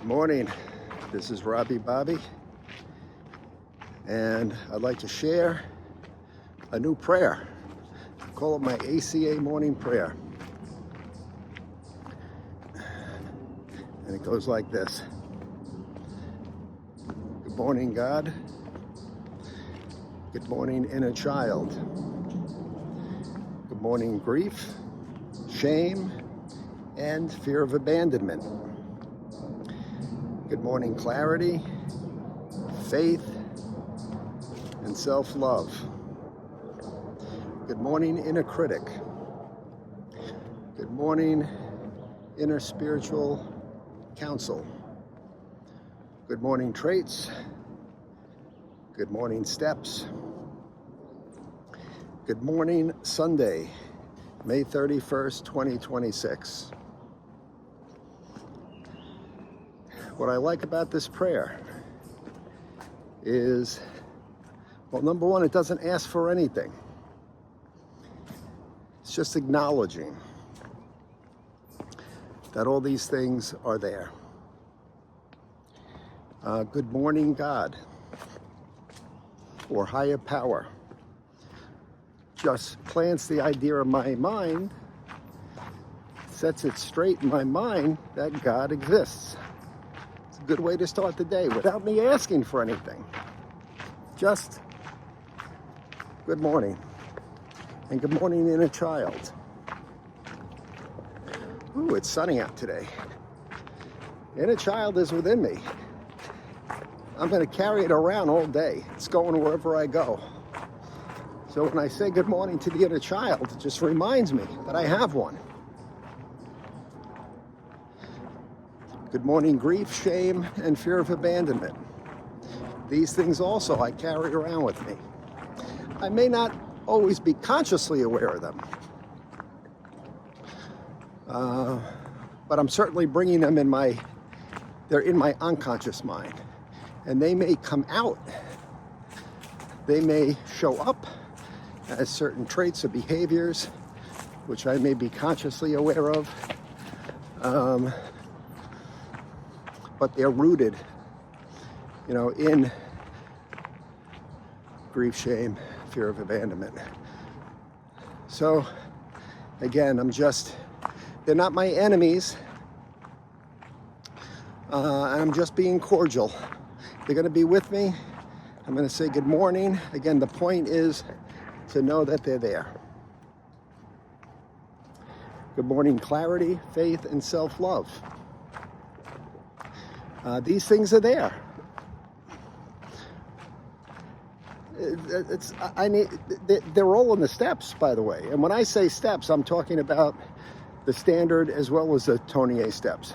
Good morning. This is Robby Bobby, and I'd like to share a new prayer. I call it my ACA morning prayer. And it goes like this. Good morning, God. Good morning, inner child. Good morning, grief, shame, and fear of abandonment. Good morning, clarity, faith, and self-love. Good morning, inner critic. Good morning, inner spiritual counsel. Good morning, traits. Good morning, steps. Good morning, Sunday, May 31st, 2026. What I like about this prayer is, well, number one, it doesn't ask for anything. It's just acknowledging that all these things are there. Good morning, God, or higher power, just plants the idea in my mind, sets it straight in my mind that God exists. It's a good way to start the day without me asking for anything. Just good morning. And good morning, inner child. Ooh, it's sunny out today. Inner child is within me. I'm going to carry it around all day. It's going wherever I go. So when I say good morning to the inner child, it just reminds me that I have one. Good morning, grief, shame, and fear of abandonment. These things also I carry around with me. I may not always be consciously aware of them, but I'm certainly bringing them they're in my unconscious mind. And they may come out, they may show up as certain traits or behaviors, which I may be consciously aware of, but they're rooted, in grief, shame, fear of abandonment. So, again, they're not my enemies, I'm just being cordial. They're going to be with me. I'm going to say good morning. Again, the point is to know that they're there. Good morning, clarity, faith, and self-love. These things are there. They're all in the steps, by the way. And when I say steps, I'm talking about the standard as well as the Tony A steps.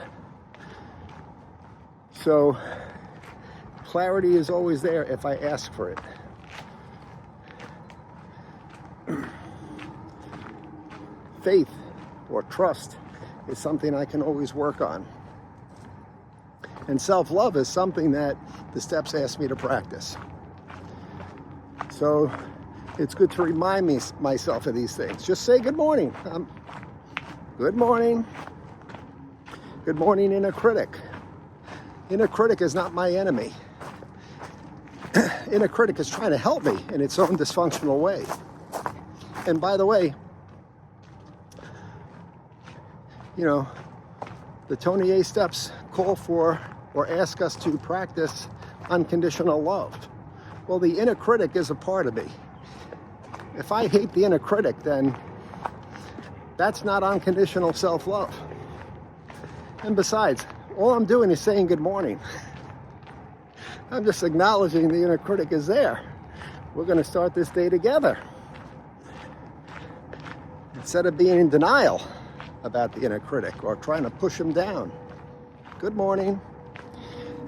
So, clarity is always there if I ask for it. Faith or trust is something I can always work on. And self-love is something that the steps ask me to practice. So it's good to remind myself of these things. Just say good morning. Good morning. Good morning, inner critic. Inner critic is not my enemy. Inner critic is trying to help me in its own dysfunctional way. And by the way, the Tony A steps call for or ask us to practice unconditional love. Well, the inner critic is a part of me. If I hate the inner critic, then that's not unconditional self-love. And besides, all I'm doing is saying good morning. I'm just acknowledging the inner critic is there. We're going to start this day together. Instead of being in denial about the inner critic or trying to push him down. Good morning.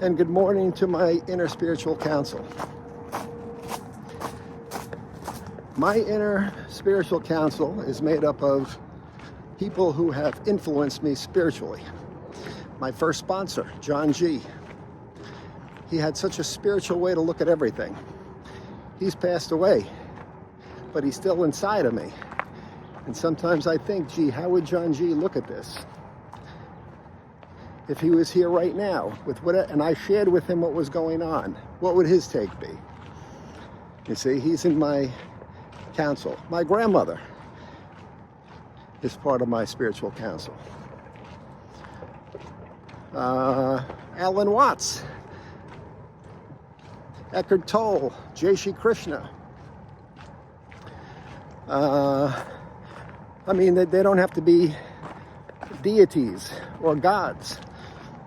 And good morning to my inner spiritual counsel. My inner spiritual counsel is made up of people who have influenced me spiritually. My first sponsor, John G. He had such a spiritual way to look at everything. He's passed away, but he's still inside of me. And sometimes I think, gee, how would John G look at this? if he was here right now, and I shared with him what was going on, what would his take be? You see, he's in my counsel. My grandmother is part of my spiritual counsel. Alan Watts, Eckhart Tolle, Jai Shri Krishna. I mean, they don't have to be deities or gods,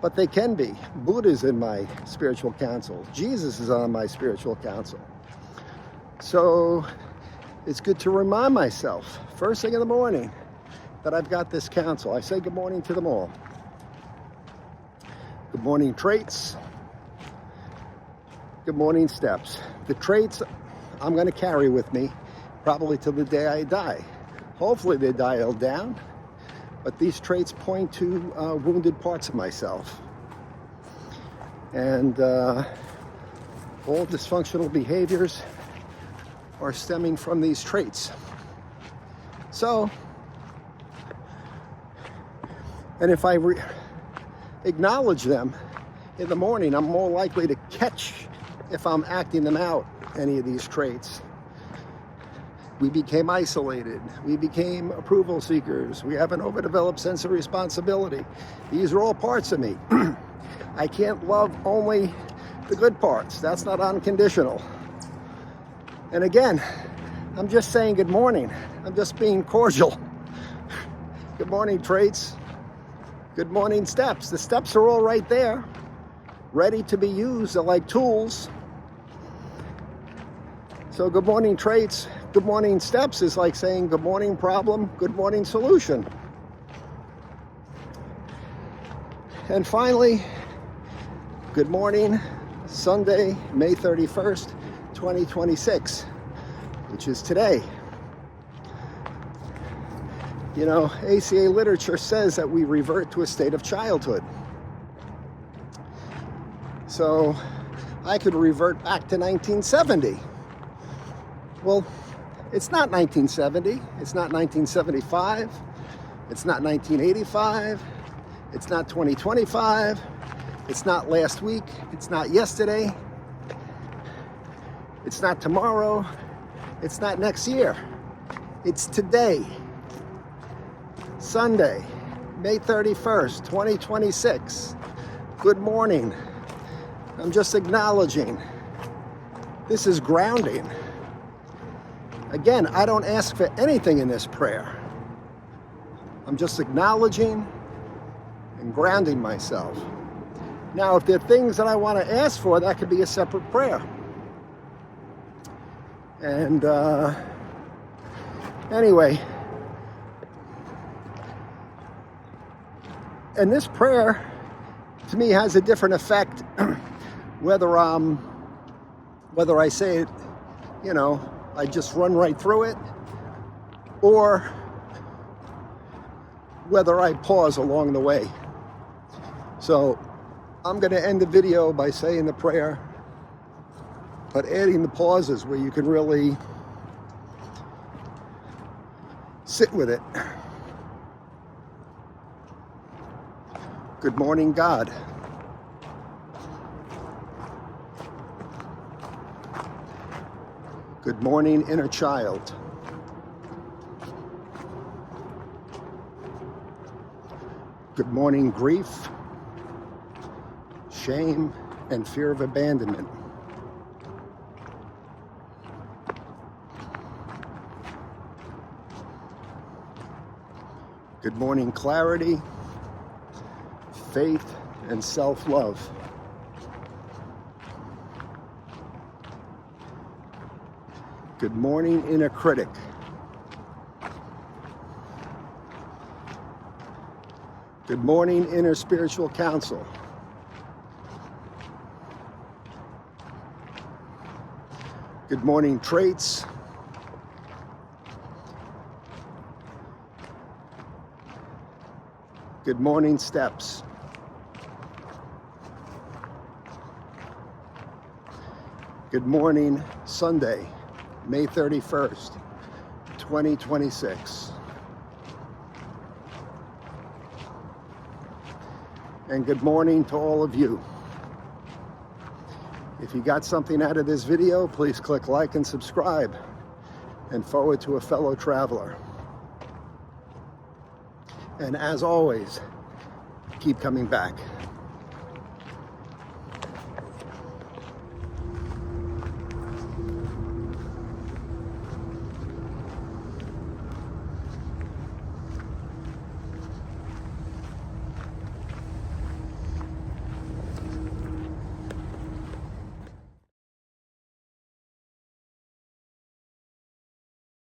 but they can be. Buddha's in my spiritual counsel. Jesus is on my spiritual counsel. So it's good to remind myself, first thing in the morning, that I've got this counsel. I say good morning to them all. Good morning, traits. Good morning, steps. The traits I'm going to carry with me probably till the day I die. Hopefully they dial down, but these traits point to wounded parts of myself. And all dysfunctional behaviors are stemming from these traits. So, and if I acknowledge them in the morning, I'm more likely to catch if I'm acting them out, any of these traits. We became isolated. We became approval seekers. We have an overdeveloped sense of responsibility. These are all parts of me. I can't love only the good parts. That's not unconditional. And again, I'm just saying good morning. I'm just being cordial. Good morning, traits. Good morning, steps. The steps are all right there, ready to be used. They're like tools. So good morning, traits. Good morning, steps is like saying good morning, problem, good morning, solution. And finally, good morning, Sunday, May 31st, 2026, which is today. You know, ACA literature says that we revert to a state of childhood. So I could revert back to 1970. Well, it's not 1970, it's not 1975, it's not 1985, it's not 2025, it's not last week, it's not yesterday, it's not tomorrow, it's not next year, it's today, Sunday, May 31st, 2026. Good morning. I'm just acknowledging. This is grounding. Again, I don't ask for anything in this prayer. I'm just acknowledging and grounding myself. Now, if there are things that I want to ask for, that could be a separate prayer. And anyway, and this prayer, to me, has a different effect whether I say it, you know, I just run right through it, or whether I pause along the way. So I'm going to end the video by saying the prayer, but adding the pauses where you can really sit with it. Good morning, God. Good morning, inner child. Good morning, grief, shame, and fear of abandonment. Good morning, clarity, faith, and self-love. Good morning, inner critic. Good morning, inner spiritual counsel. Good morning, traits. Good morning, steps. Good morning, Sunday, May 31st, 2026. and good morning to all of you. If you got something out of this video, please click like and subscribe and forward to a fellow traveler. And as always, keep coming back.